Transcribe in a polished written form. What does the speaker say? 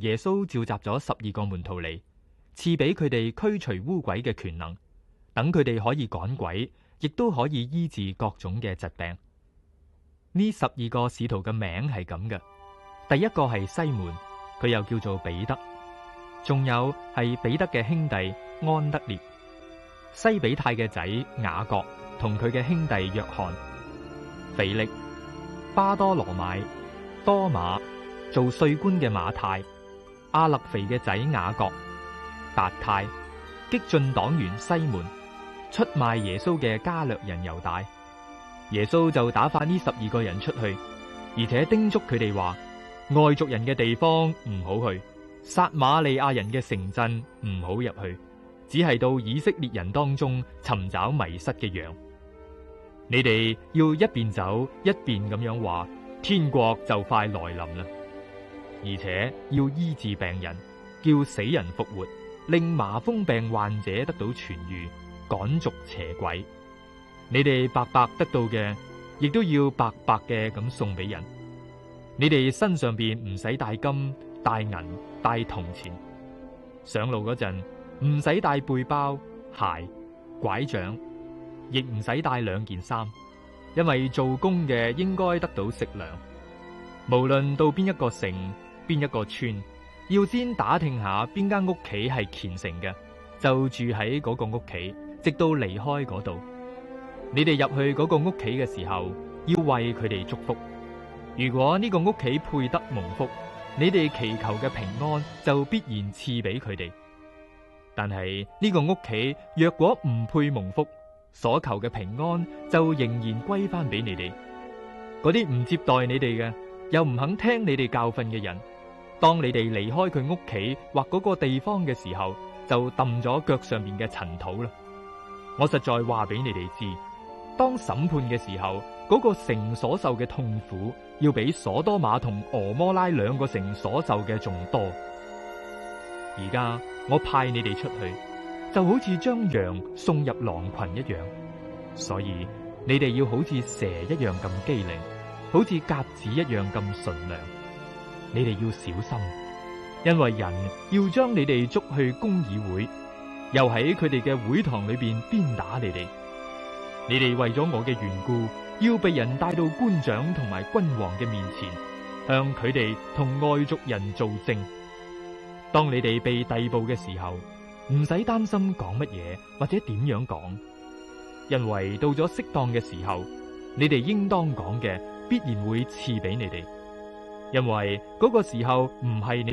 耶穌召集咗12個門徒嚟，賜俾佢哋驅除污鬼嘅權能，等佢哋可以趕鬼，亦都可以醫治各種嘅疾病。呢12個使徒嘅名係咁嘅，第一個係西門，佢又叫做彼得，仲有係彼得嘅兄弟安德烈、西比泰嘅仔雅各同佢嘅兄弟約翰、腓力、巴多羅買、多馬、做稅官嘅馬太、亞勒腓嘅仔雅各、達太、激進黨員西門、出賣耶穌嘅加略人猶大。耶穌就打發呢12個人出去，而且叮囑佢哋話：外族人嘅地方唔好去，撒瑪利亞人嘅城鎮唔好入去，只係到以色列人當中尋找迷失嘅羊。你哋要一邊走一邊咁樣話，天國就快來臨啦。而且要醫治病人，叫死人復活，令麻風病患者得到痊愈，趕逐邪鬼。你哋白白得到嘅，亦都要白白嘅咁送俾人。你哋身上邊唔使帶金、帶銀、帶銅錢，上路嗰陣唔使帶背包、鞋、拐杖，亦唔使帶2件衫，因為做工嘅應該得到食糧。無論到邊一個城、邊一個村，要先打聽下邊間屋企係虔誠嘅，就住喺嗰個屋企，直到離開嗰度。你哋入去嗰個屋企嘅時候，要為佢哋祝福。如果呢個屋企配得蒙福，你哋祈求嘅平安就必然賜俾佢哋。但係呢個屋企若果唔配蒙福，所求嘅平安就仍然歸翻俾你哋。嗰啲唔接待你哋嘅，又唔肯聽你哋教訓嘅人，當你哋離開佢屋企或嗰個地方嘅時候，就揼咗腳上面嘅塵土啦。我實在話俾你哋知，當審判嘅時候，嗰個城所受嘅痛苦，要比所多瑪同俄摩拉2個城所受嘅仲多。而家我派你哋出去，就好似將羊送入狼群一樣，所以你哋要好似蛇一樣咁機靈，好似鴿子一樣咁純良。你哋要小心，因為人要將你哋捉去公議會，又喺佢哋嘅會堂裏邊鞭打你哋。你哋為咗我嘅緣故，要被人帶到官長同埋君王嘅面前，向佢哋同外族人做證。當你哋被逮捕嘅時候，唔使擔心講乜嘢或者點樣講，因為到咗適當嘅時候，你哋應當講嘅必然會賜俾你哋，因為嗰個時候唔係你